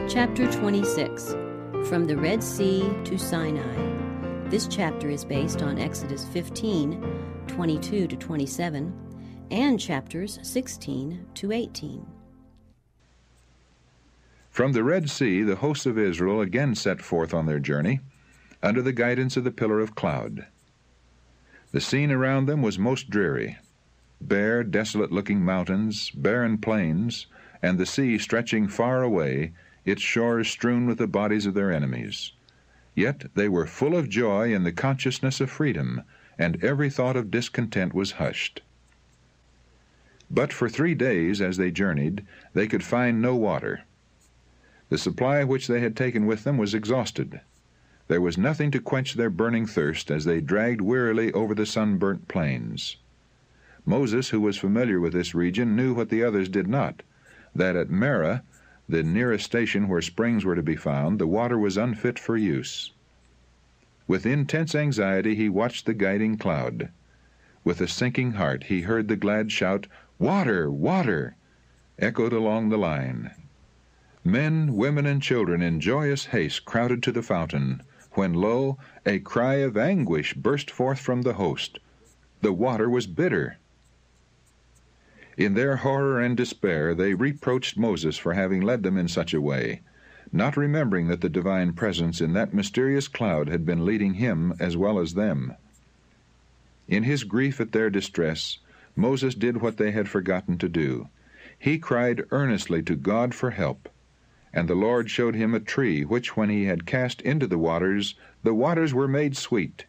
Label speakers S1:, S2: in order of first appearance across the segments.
S1: Chapter 26, From the Red Sea to Sinai. This chapter is based on Exodus 15, 22 to 27, and chapters 16 to 18.
S2: From the Red Sea, the hosts of Israel again set forth on their journey, under the guidance of the pillar of cloud. The scene around them was most dreary. Bare, desolate-looking mountains, barren plains, and the sea stretching far away, its shores strewn with the bodies of their enemies. Yet they were full of joy in the consciousness of freedom, and every thought of discontent was hushed. But for 3 days, as they journeyed, they could find no water. The supply which they had taken with them was exhausted. There was nothing to quench their burning thirst as they dragged wearily over the sunburnt plains. Moses, who was familiar with this region, knew what the others did not, that at Marah, the nearest station where springs were to be found, the water was unfit for use. With intense anxiety he watched the guiding cloud. With a sinking heart he heard the glad shout, "Water! Water!" echoed along the line. Men, women, and children in joyous haste crowded to the fountain, when lo, a cry of anguish burst forth from the host. The water was bitter. In their horror and despair they reproached Moses for having led them in such a way, not remembering that the divine presence in that mysterious cloud had been leading him as well as them. In his grief at their distress, Moses did what they had forgotten to do. He cried earnestly to God for help, and the Lord showed him a tree which, when he had cast into the waters were made sweet.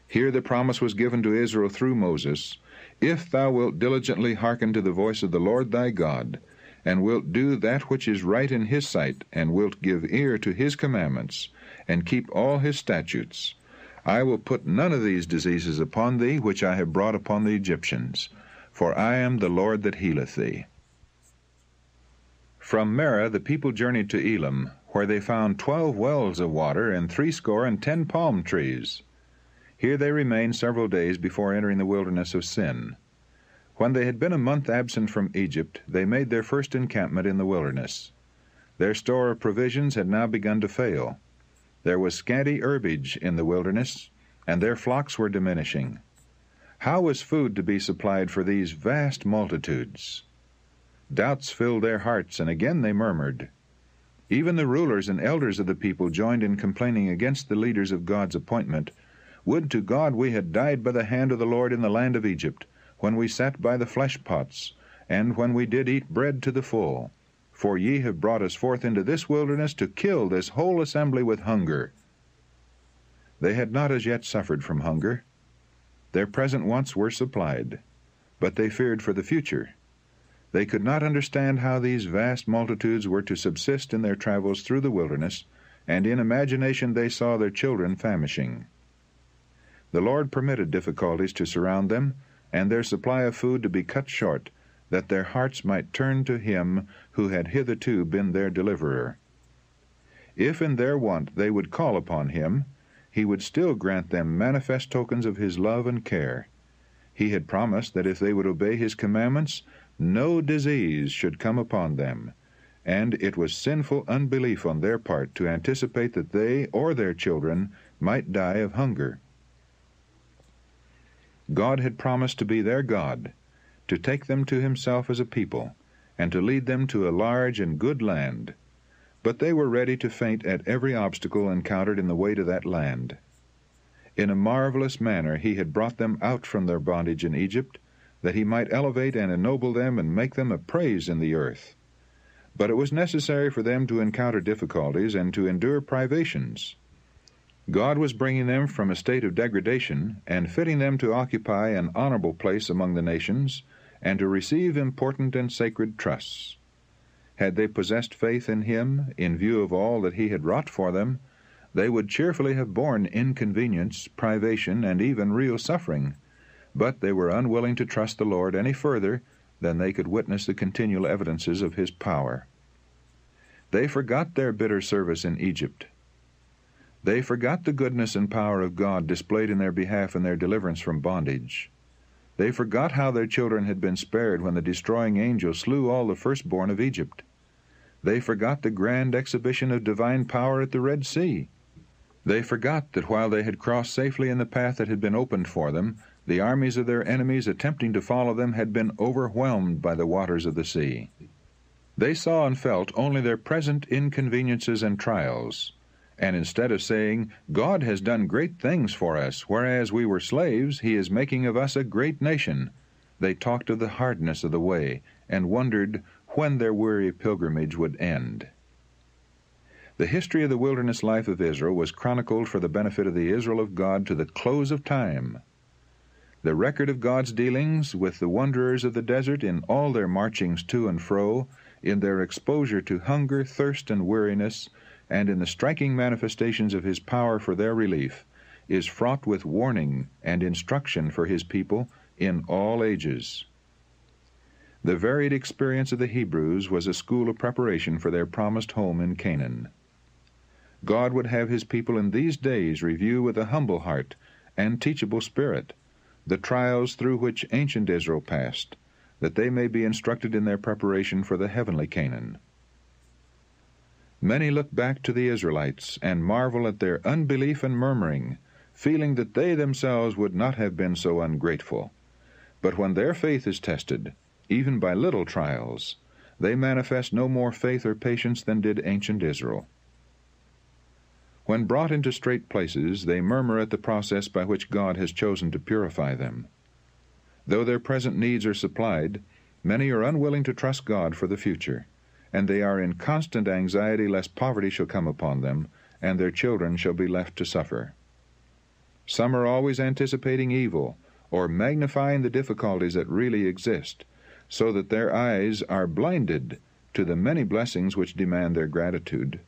S2: Here the promise was given to Israel through Moses, "If thou wilt diligently hearken to the voice of the Lord thy God, and wilt do that which is right in his sight, and wilt give ear to his commandments, and keep all his statutes, I will put none of these diseases upon thee which I have brought upon the Egyptians, for I am the Lord that healeth thee." From Marah the people journeyed to Elim, where they found 12 wells of water and 70 palm trees. Here they remained several days before entering the wilderness of Sin. When they had been a month absent from Egypt, they made their first encampment in the wilderness. Their store of provisions had now begun to fail. There was scanty herbage in the wilderness, and their flocks were diminishing. How was food to be supplied for these vast multitudes? Doubts filled their hearts, and again they murmured. Even the rulers and elders of the people joined in complaining against the leaders of God's appointment. "Would to God we had died by the hand of the Lord in the land of Egypt, when we sat by the flesh pots, and when we did eat bread to the full. For ye have brought us forth into this wilderness to kill this whole assembly with hunger." They had not as yet suffered from hunger. Their present wants were supplied, but they feared for the future. They could not understand how these vast multitudes were to subsist in their travels through the wilderness, and in imagination they saw their children famishing. The Lord permitted difficulties to surround them, and their supply of food to be cut short, that their hearts might turn to Him who had hitherto been their deliverer. If in their want they would call upon Him, He would still grant them manifest tokens of His love and care. He had promised that if they would obey His commandments, no disease should come upon them, and it was sinful unbelief on their part to anticipate that they or their children might die of hunger. God had promised to be their God, to take them to Himself as a people, and to lead them to a large and good land. But they were ready to faint at every obstacle encountered in the way to that land. In a marvelous manner He had brought them out from their bondage in Egypt, that He might elevate and ennoble them and make them a praise in the earth. But it was necessary for them to encounter difficulties and to endure privations. God was bringing them from a state of degradation and fitting them to occupy an honorable place among the nations and to receive important and sacred trusts. Had they possessed faith in Him, in view of all that He had wrought for them, they would cheerfully have borne inconvenience, privation, and even real suffering, but they were unwilling to trust the Lord any further than they could witness the continual evidences of His power. They forgot their bitter service in Egypt. They forgot the goodness and power of God displayed in their behalf in their deliverance from bondage. They forgot how their children had been spared when the destroying angel slew all the firstborn of Egypt. They forgot the grand exhibition of divine power at the Red Sea. They forgot that while they had crossed safely in the path that had been opened for them, the armies of their enemies attempting to follow them had been overwhelmed by the waters of the sea. They saw and felt only their present inconveniences and trials, and instead of saying, "God has done great things for us, whereas we were slaves, He is making of us a great nation," they talked of the hardness of the way, and wondered when their weary pilgrimage would end. The history of the wilderness life of Israel was chronicled for the benefit of the Israel of God to the close of time. The record of God's dealings with the wanderers of the desert in all their marchings to and fro, in their exposure to hunger, thirst, and weariness, and in the striking manifestations of His power for their relief, is fraught with warning and instruction for His people in all ages. The varied experience of the Hebrews was a school of preparation for their promised home in Canaan. God would have His people in these days review with a humble heart and teachable spirit the trials through which ancient Israel passed, that they may be instructed in their preparation for the heavenly Canaan. Many look back to the Israelites and marvel at their unbelief and murmuring, feeling that they themselves would not have been so ungrateful. But when their faith is tested, even by little trials, they manifest no more faith or patience than did ancient Israel. When brought into straight places, they murmur at the process by which God has chosen to purify them. Though their present needs are supplied, many are unwilling to trust God for the future, and they are in constant anxiety lest poverty shall come upon them, and their children shall be left to suffer. Some are always anticipating evil, or magnifying the difficulties that really exist, so that their eyes are blinded to the many blessings which demand their gratitude.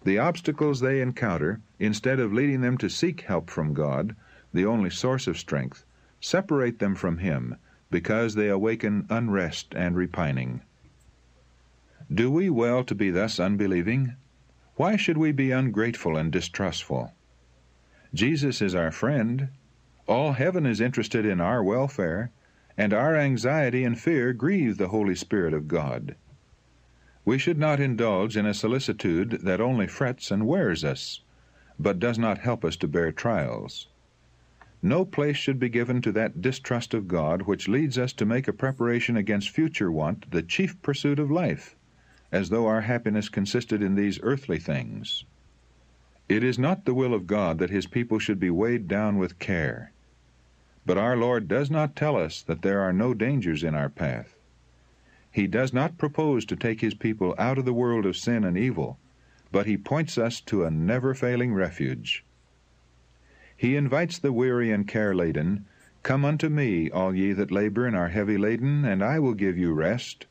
S2: The obstacles they encounter, instead of leading them to seek help from God, the only source of strength, separate them from Him, because they awaken unrest and repining. Do we well to be thus unbelieving? Why should we be ungrateful and distrustful? Jesus is our friend. All heaven is interested in our welfare, and our anxiety and fear grieve the Holy Spirit of God. We should not indulge in a solicitude that only frets and wears us, but does not help us to bear trials. No place should be given to that distrust of God which leads us to make a preparation against future want the chief pursuit of life, as though our happiness consisted in these earthly things. It is not the will of God that His people should be weighed down with care. But our Lord does not tell us that there are no dangers in our path. He does not propose to take His people out of the world of sin and evil, but He points us to a never-failing refuge. He invites the weary and care-laden, "Come unto me, all ye that labor and are heavy laden, and I will give you rest."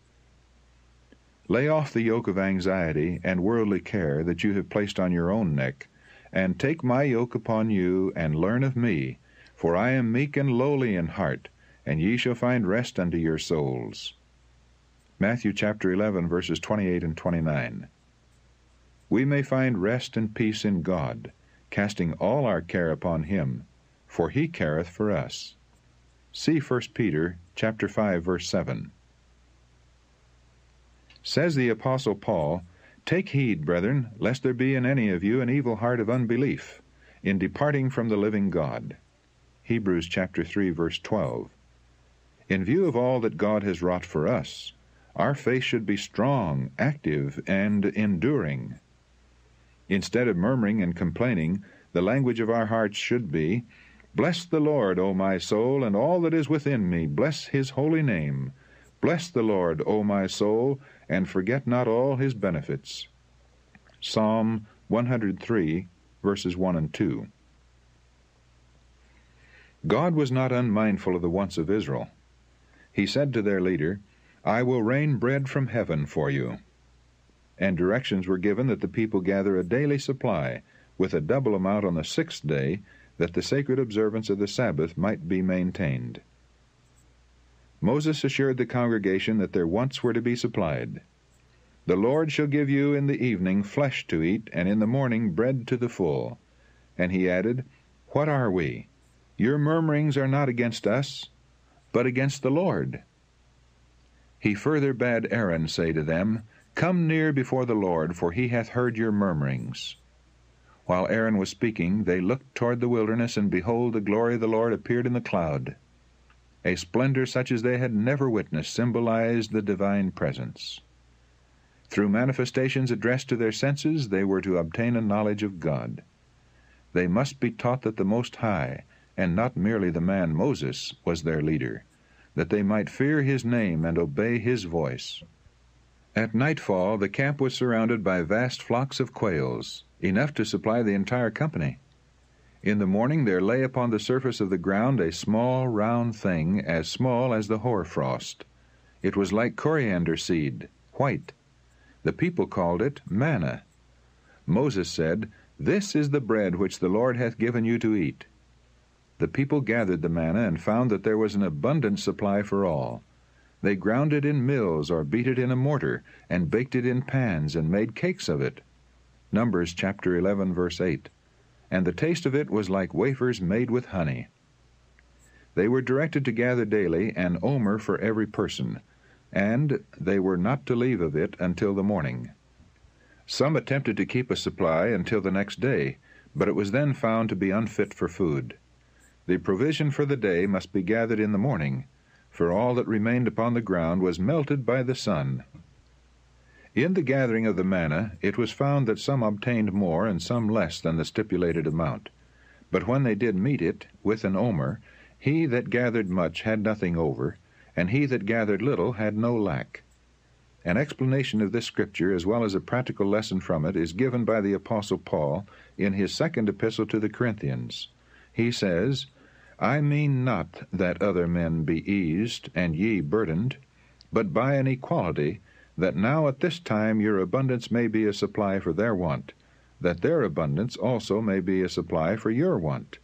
S2: Lay off the yoke of anxiety and worldly care that you have placed on your own neck, and take my yoke upon you, and learn of me, for I am meek and lowly in heart, and ye shall find rest unto your souls. Matthew chapter 11, verses 28 and 29. We may find rest and peace in God, casting all our care upon Him, for He careth for us. See 1 Peter chapter 5, verse 7. Says the Apostle Paul, "Take heed, brethren, lest there be in any of you an evil heart of unbelief, in departing from the living God." Hebrews chapter 3, verse 12. In view of all that God has wrought for us, our faith should be strong, active, and enduring. Instead of murmuring and complaining, the language of our hearts should be, "Bless the Lord, O my soul, and all that is within me, bless His holy name. Bless the Lord, O my soul, and forget not all His benefits." Psalm 103, verses 1 and 2. God was not unmindful of the wants of Israel. He said to their leader, "I will rain bread from heaven for you." And directions were given that the people gather a daily supply, with a double amount on the 6th day, that the sacred observance of the Sabbath might be maintained. Moses assured the congregation that their wants were to be supplied. "The Lord shall give you in the evening flesh to eat, and in the morning bread to the full." And he added, "What are we? Your murmurings are not against us, but against the Lord." He further bade Aaron say to them, Come near before the Lord, for he hath heard your murmurings. While Aaron was speaking, they looked toward the wilderness, and behold, the glory of the Lord appeared in the cloud. A splendor such as they had never witnessed symbolized the divine presence. Through manifestations addressed to their senses, they were to obtain a knowledge of God. They must be taught that the Most High, and not merely the man Moses, was their leader, that they might fear his name and obey his voice. At nightfall, the camp was surrounded by vast flocks of quails, enough to supply the entire company. In the morning there lay upon the surface of the ground a small round thing, as small as the hoarfrost. It was like coriander seed, white. The people called it manna. Moses said, This is the bread which the Lord hath given you to eat. The people gathered the manna, and found that there was an abundant supply for all. They ground it in mills, or beat it in a mortar, and baked it in pans, and made cakes of it. Numbers chapter 11, verse 8. And the taste of it was like wafers made with honey. They were directed to gather daily an omer for every person, and they were not to leave of it until the morning. Some attempted to keep a supply until the next day, but it was then found to be unfit for food. The provision for the day must be gathered in the morning, for all that remained upon the ground was melted by the sun. In the gathering of the manna, it was found that some obtained more and some less than the stipulated amount. But when they did meet it with an omer, he that gathered much had nothing over, and he that gathered little had no lack. An explanation of this scripture, as well as a practical lesson from it, is given by the Apostle Paul in his second epistle to the Corinthians. He says, I mean not that other men be eased, and ye burdened, but by an equality, that now at this time your abundance may be a supply for their want, that their abundance also may be a supply for your want,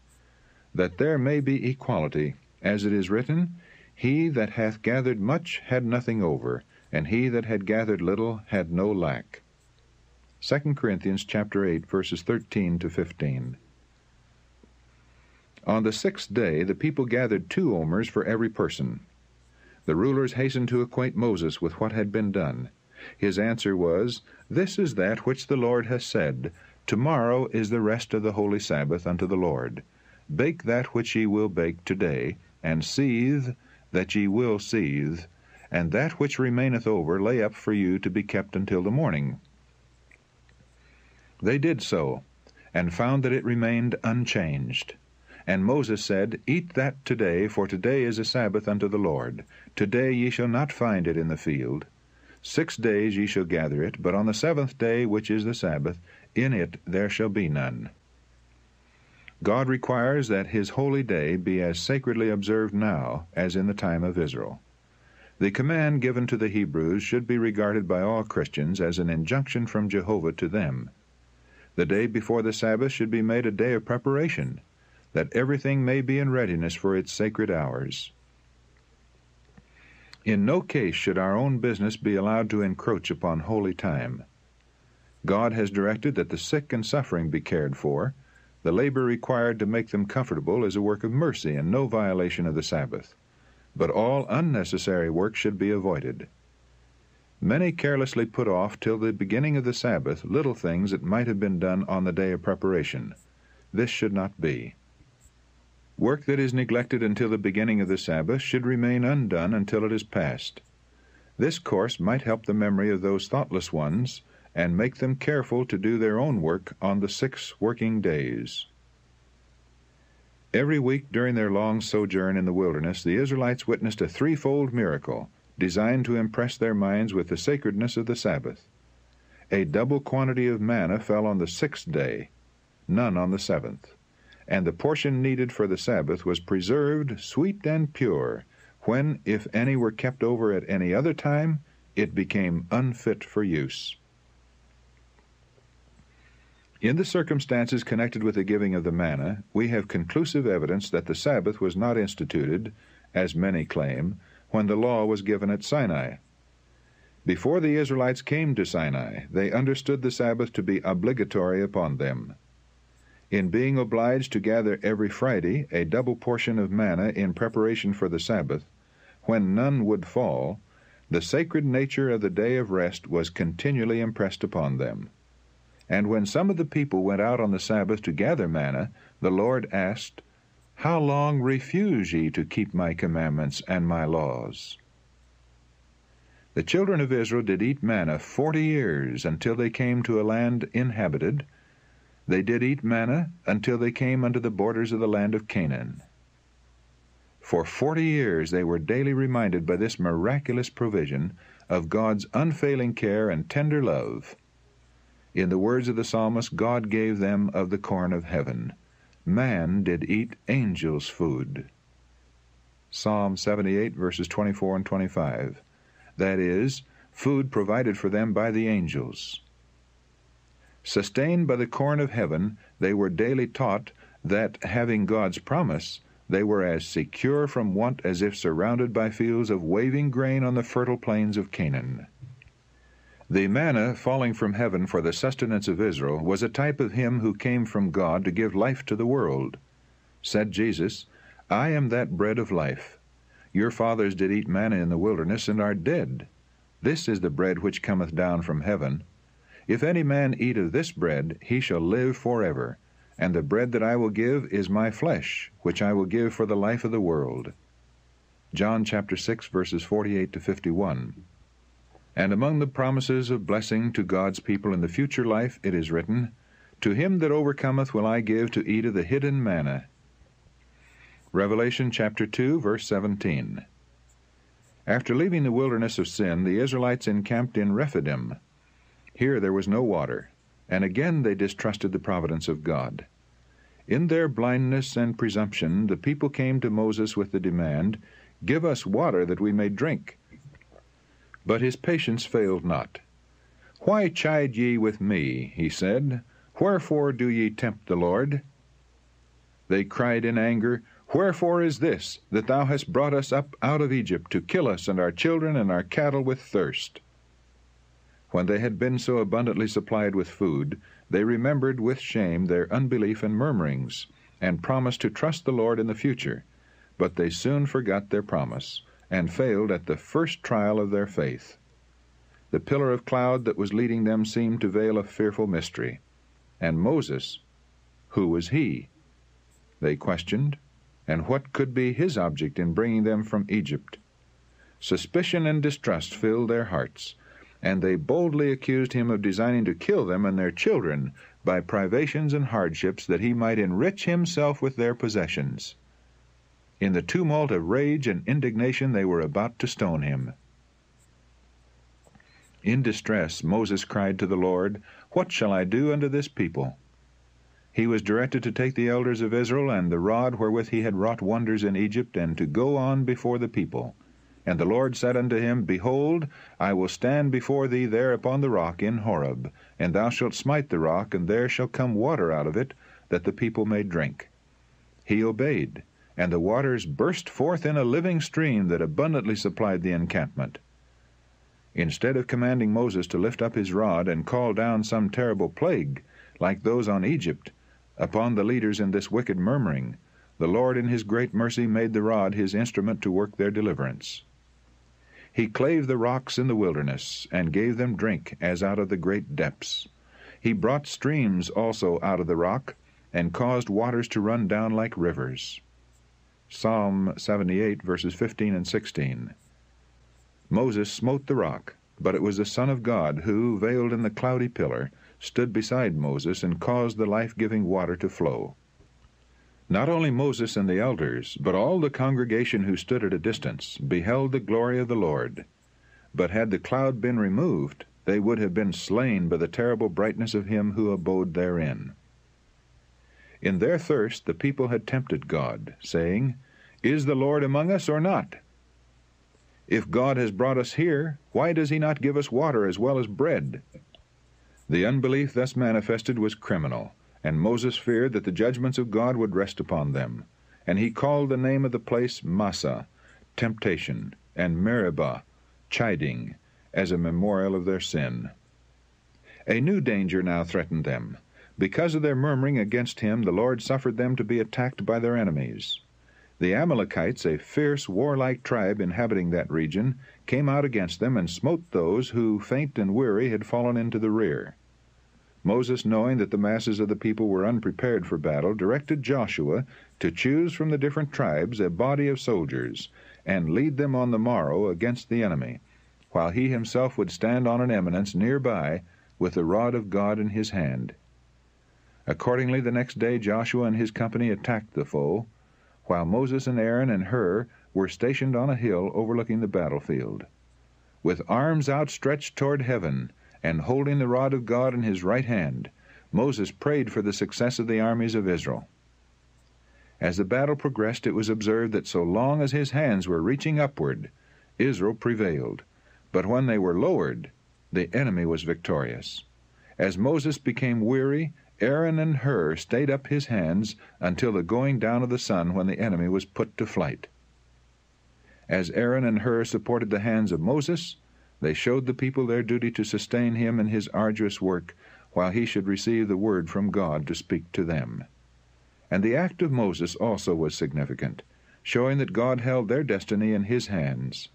S2: that there may be equality, as it is written, He that hath gathered much had nothing over, and he that had gathered little had no lack. 2 Corinthians chapter 8, verses 13 to 15. On the 6th day the people gathered 2 omers for every person. The rulers hastened to acquaint Moses with what had been done. His answer was, This is that which the Lord has said, Tomorrow is the rest of the holy Sabbath unto the Lord. Bake that which ye will bake today, and seethe that ye will seethe, and that which remaineth over lay up for you to be kept until the morning. They did so, and found that it remained unchanged. And Moses said, Eat that today, for today is a Sabbath unto the Lord. Today ye shall not find it in the field. 6 days ye shall gather it, but on the 7th day, which is the Sabbath, in it there shall be none. God requires that his holy day be as sacredly observed now as in the time of Israel. The command given to the Hebrews should be regarded by all Christians as an injunction from Jehovah to them. The day before the Sabbath should be made a day of preparation, that everything may be in readiness for its sacred hours. In no case should our own business be allowed to encroach upon holy time. God has directed that the sick and suffering be cared for. The labor required to make them comfortable is a work of mercy and no violation of the Sabbath. But all unnecessary work should be avoided. Many carelessly put off till the beginning of the Sabbath little things that might have been done on the day of preparation. This should not be. Work that is neglected until the beginning of the Sabbath should remain undone until it is past. This course might help the memory of those thoughtless ones, and make them careful to do their own work on the 6 working days. Every week during their long sojourn in the wilderness, the Israelites witnessed a 3-fold miracle, designed to impress their minds with the sacredness of the Sabbath. A double quantity of manna fell on the 6th day, none on the 7th. And the portion needed for the Sabbath was preserved sweet and pure, when, if any were kept over at any other time, it became unfit for use. In the circumstances connected with the giving of the manna, we have conclusive evidence that the Sabbath was not instituted, as many claim, when the law was given at Sinai. Before the Israelites came to Sinai, they understood the Sabbath to be obligatory upon them. In being obliged to gather every Friday a double portion of manna in preparation for the Sabbath, when none would fall, the sacred nature of the day of rest was continually impressed upon them. And when some of the people went out on the Sabbath to gather manna, the Lord asked, How long refuse ye to keep my commandments and my laws? The children of Israel did eat manna 40 years, until they came to a land inhabited. They did eat manna until they came unto the borders of the land of Canaan. For 40 years they were daily reminded by this miraculous provision of God's unfailing care and tender love. In the words of the psalmist, God gave them of the corn of heaven. Man did eat angels' food. Psalm 78, verses 24 and 25. That is, food provided for them by the angels. Sustained by the corn of heaven, they were daily taught that, having God's promise, they were as secure from want as if surrounded by fields of waving grain on the fertile plains of Canaan. The manna falling from heaven for the sustenance of Israel was a type of him who came from God to give life to the world. Said Jesus, I am that bread of life. Your fathers did eat manna in the wilderness, and are dead. This is the bread which cometh down from heaven. If any man eat of this bread, he shall live forever. And the bread that I will give is my flesh, which I will give for the life of the world. John chapter 6, verses 48 to 51. And among the promises of blessing to God's people in the future life it is written, To him that overcometh will I give to eat of the hidden manna. Revelation chapter 2, verse 17. After leaving the wilderness of sin, the Israelites encamped in Rephidim. Here there was no water, and again they distrusted the providence of God. In their blindness and presumption, the people came to Moses with the demand, Give us water that we may drink. But his patience failed not. Why chide ye with me, he said, Wherefore do ye tempt the Lord? They cried in anger, Wherefore is this, that thou hast brought us up out of Egypt, to kill us and our children and our cattle with thirst? When they had been so abundantly supplied with food, they remembered with shame their unbelief and murmurings, and promised to trust the Lord in the future. But they soon forgot their promise, and failed at the first trial of their faith. The pillar of cloud that was leading them seemed to veil a fearful mystery. And Moses, who was he? They questioned, and what could be his object in bringing them from Egypt? Suspicion and distrust filled their hearts, and they boldly accused him of designing to kill them and their children by privations and hardships, that he might enrich himself with their possessions. In the tumult of rage and indignation they were about to stone him. In distress Moses cried to the Lord, What shall I do unto this people? He was directed to take the elders of Israel and the rod wherewith he had wrought wonders in Egypt, and to go on before the people. And the Lord said unto him, Behold, I will stand before thee there upon the rock in Horeb, and thou shalt smite the rock, and there shall come water out of it, that the people may drink. He obeyed, and the waters burst forth in a living stream that abundantly supplied the encampment. Instead of commanding Moses to lift up his rod and call down some terrible plague, like those on Egypt, upon the leaders in this wicked murmuring, the Lord in his great mercy made the rod his instrument to work their deliverance. He clave the rocks in the wilderness, and gave them drink as out of the great depths. He brought streams also out of the rock, and caused waters to run down like rivers. Psalm 78, verses 15 and 16. Moses smote the rock, but it was the Son of God who, veiled in the cloudy pillar, stood beside Moses and caused the life-giving water to flow. Not only Moses and the elders, but all the congregation who stood at a distance, beheld the glory of the Lord. But had the cloud been removed, they would have been slain by the terrible brightness of him who abode therein. In their thirst the people had tempted God, saying, Is the Lord among us or not? If God has brought us here, why does he not give us water as well as bread? The unbelief thus manifested was criminal, and Moses feared that the judgments of God would rest upon them. And he called the name of the place Massah, temptation, and Meribah, chiding, as a memorial of their sin. A new danger now threatened them. Because of their murmuring against him, the Lord suffered them to be attacked by their enemies. The Amalekites, a fierce, warlike tribe inhabiting that region, came out against them and smote those who, faint and weary, had fallen into the rear. Moses, knowing that the masses of the people were unprepared for battle, directed Joshua to choose from the different tribes a body of soldiers, and lead them on the morrow against the enemy, while he himself would stand on an eminence near by with the rod of God in his hand. Accordingly, the next day Joshua and his company attacked the foe, while Moses and Aaron and Hur were stationed on a hill overlooking the battlefield. With arms outstretched toward heaven, and holding the rod of God in his right hand, Moses prayed for the success of the armies of Israel. As the battle progressed, it was observed that so long as his hands were reaching upward, Israel prevailed, but when they were lowered, the enemy was victorious. As Moses became weary, Aaron and Hur stayed up his hands until the going down of the sun, when the enemy was put to flight. As Aaron and Hur supported the hands of Moses, they showed the people their duty to sustain him in his arduous work, while he should receive the word from God to speak to them. And the act of Moses also was significant, showing that God held their destiny in his hands.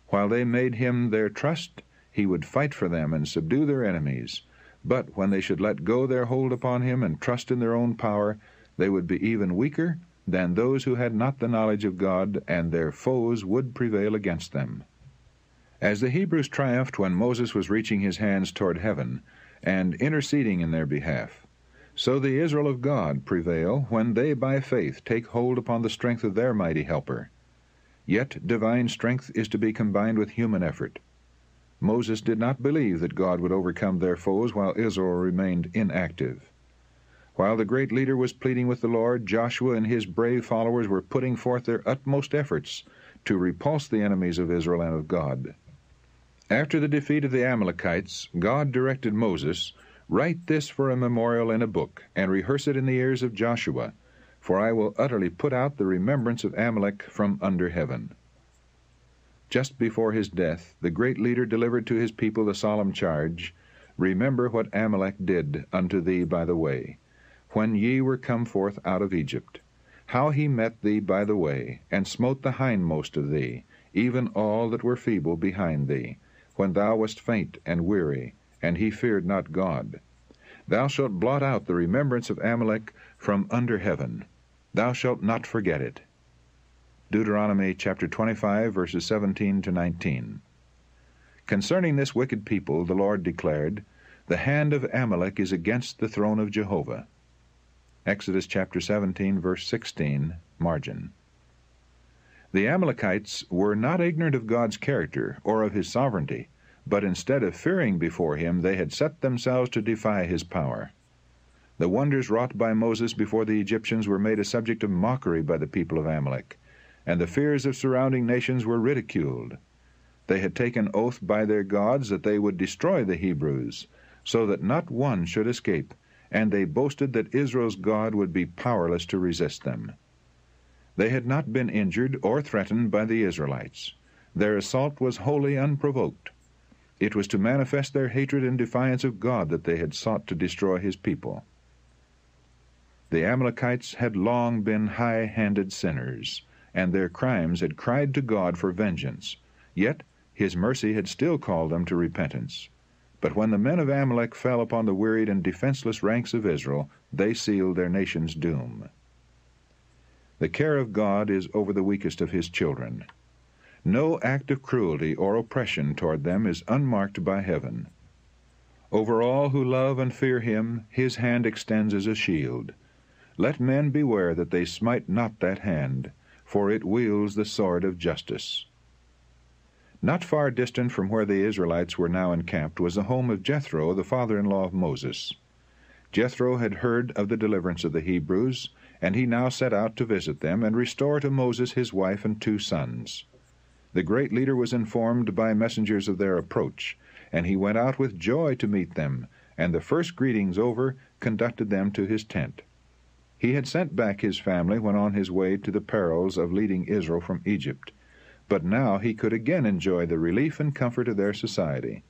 S2: While they made him their trust, he would fight for them and subdue their enemies. But when they should let go their hold upon him and trust in their own power, they would be even weaker than those who had not the knowledge of God, and their foes would prevail against them. As the Hebrews triumphed when Moses was reaching his hands toward heaven and interceding in their behalf, so the Israel of God prevail when they by faith take hold upon the strength of their mighty helper. Yet divine strength is to be combined with human effort. Moses did not believe that God would overcome their foes while Israel remained inactive. While the great leader was pleading with the Lord, Joshua and his brave followers were putting forth their utmost efforts to repulse the enemies of Israel and of God. After the defeat of the Amalekites, God directed Moses, "Write this for a memorial in a book, and rehearse it in the ears of Joshua, for I will utterly put out the remembrance of Amalek from under heaven." Just before his death, the great leader delivered to his people the solemn charge, "Remember what Amalek did unto thee by the way, when ye were come forth out of Egypt, how he met thee by the way, and smote the hindmost of thee, even all that were feeble behind thee, when thou wast faint and weary, and he feared not God. Thou shalt blot out the remembrance of Amalek from under heaven. Thou shalt not forget it." Deuteronomy chapter 25, verses 17 to 19. Concerning this wicked people, the Lord declared, "The hand of Amalek is against the throne of Jehovah." Exodus chapter 17, verse 16, margin. The Amalekites were not ignorant of God's character or of his sovereignty, but instead of fearing before him, they had set themselves to defy his power. The wonders wrought by Moses before the Egyptians were made a subject of mockery by the people of Amalek, and the fears of surrounding nations were ridiculed. They had taken oath by their gods that they would destroy the Hebrews, so that not one should escape, and they boasted that Israel's God would be powerless to resist them. They had not been injured or threatened by the Israelites. Their assault was wholly unprovoked. It was to manifest their hatred and defiance of God that they had sought to destroy his people. The Amalekites had long been high-handed sinners, and their crimes had cried to God for vengeance. Yet his mercy had still called them to repentance. But when the men of Amalek fell upon the wearied and defenseless ranks of Israel, they sealed their nation's doom. The care of God is over the weakest of his children. No act of cruelty or oppression toward them is unmarked by heaven. Over all who love and fear him, his hand extends as a shield. Let men beware that they smite not that hand, for it wields the sword of justice. Not far distant from where the Israelites were now encamped was the home of Jethro, the father-in-law of Moses. Jethro had heard of the deliverance of the Hebrews, and he now set out to visit them and restore to Moses his wife and 2 sons. The great leader was informed by messengers of their approach, and he went out with joy to meet them, and the first greetings over, conducted them to his tent. He had sent back his family when on his way to the perils of leading Israel from Egypt, but now he could again enjoy the relief and comfort of their society.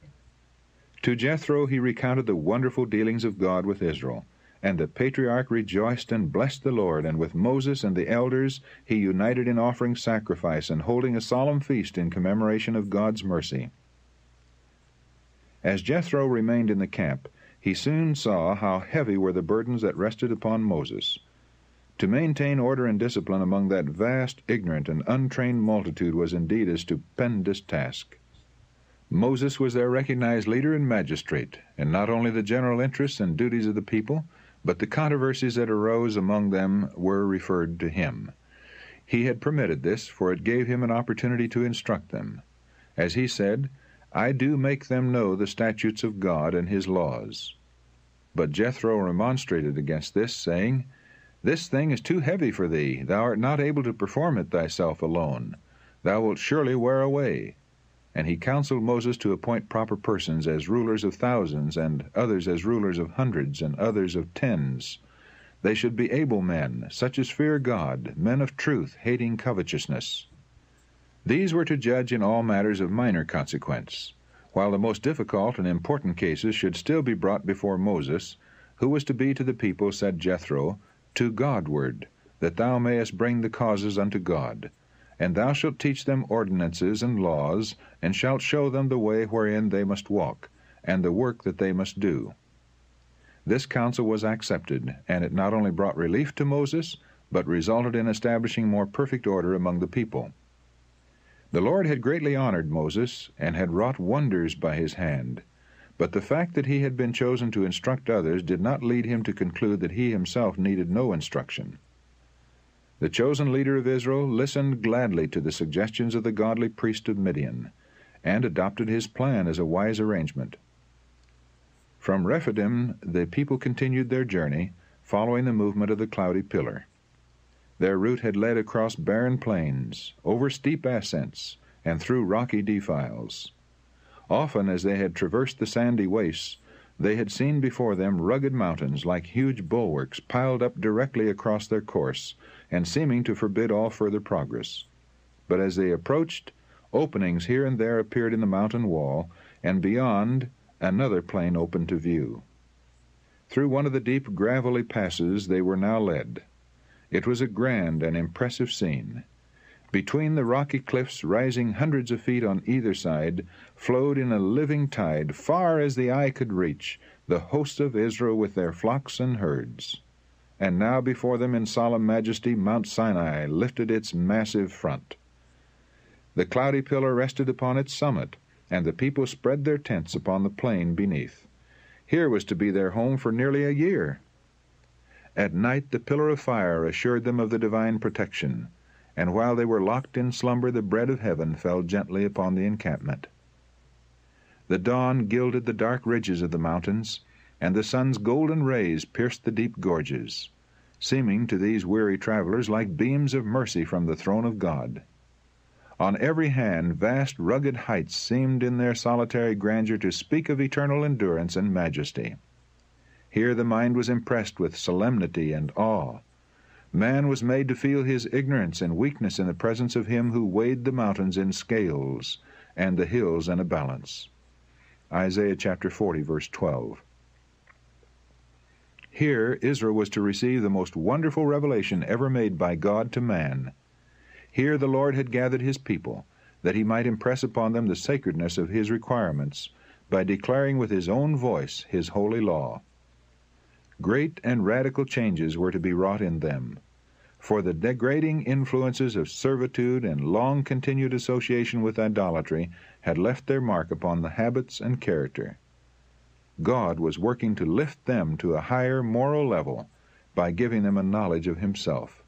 S2: To Jethro he recounted the wonderful dealings of God with Israel, And the patriarch rejoiced and blessed the Lord, and with Moses and the elders he united in offering sacrifice and holding a solemn feast in commemoration of God's mercy. As Jethro remained in the camp, he soon saw how heavy were the burdens that rested upon Moses. To maintain order and discipline among that vast, ignorant, and untrained multitude was indeed a stupendous task. Moses was their recognized leader and magistrate, and not only the general interests and duties of the people, but the controversies that arose among them were referred to him. He had permitted this, for it gave him an opportunity to instruct them. As he said, "I do make them know the statutes of God and his laws." But Jethro remonstrated against this, saying, "This thing is too heavy for thee. Thou art not able to perform it thyself alone. Thou wilt surely wear away." And he counseled Moses to appoint proper persons as rulers of thousands, and others as rulers of hundreds, and others of tens. They should be able men, such as fear God, men of truth, hating covetousness. These were to judge in all matters of minor consequence, while the most difficult and important cases should still be brought before Moses, who was to be to the people, said Jethro, to Godward, that thou mayest bring the causes unto God. And thou shalt teach them ordinances and laws, and shalt show them the way wherein they must walk, and the work that they must do. This counsel was accepted, and it not only brought relief to Moses, but resulted in establishing more perfect order among the people. The Lord had greatly honored Moses, and had wrought wonders by his hand. But the fact that he had been chosen to instruct others did not lead him to conclude that he himself needed no instruction. The chosen leader of Israel listened gladly to the suggestions of the godly priest of Midian, and adopted his plan as a wise arrangement. From Rephidim the people continued their journey, following the movement of the cloudy pillar. Their route had led across barren plains, over steep ascents, and through rocky defiles. Often as they had traversed the sandy wastes, they had seen before them rugged mountains like huge bulwarks piled up directly across their course, and seeming to forbid all further progress. But as they approached, openings here and there appeared in the mountain wall, and beyond, another plain opened to view. Through one of the deep gravelly passes they were now led. It was a grand and impressive scene. Between the rocky cliffs, rising hundreds of feet on either side, flowed in a living tide, far as the eye could reach, the hosts of Israel with their flocks and herds. And now before them in solemn majesty Mount Sinai lifted its massive front. The cloudy pillar rested upon its summit, and the people spread their tents upon the plain beneath. Here was to be their home for nearly a year. At night the pillar of fire assured them of the divine protection, and while they were locked in slumber the bread of heaven fell gently upon the encampment. The dawn gilded the dark ridges of the mountains, and the sun's golden rays pierced the deep gorges, seeming to these weary travelers like beams of mercy from the throne of God. On every hand vast rugged heights seemed in their solitary grandeur to speak of eternal endurance and majesty. Here the mind was impressed with solemnity and awe. Man was made to feel his ignorance and weakness in the presence of him who weighed the mountains in scales and the hills in a balance. Isaiah chapter 40, verse 12. Here Israel was to receive the most wonderful revelation ever made by God to man. Here the Lord had gathered his people, that he might impress upon them the sacredness of his requirements, by declaring with his own voice his holy law. Great and radical changes were to be wrought in them, for the degrading influences of servitude and long-continued association with idolatry had left their mark upon the habits and character. God was working to lift them to a higher moral level by giving them a knowledge of himself.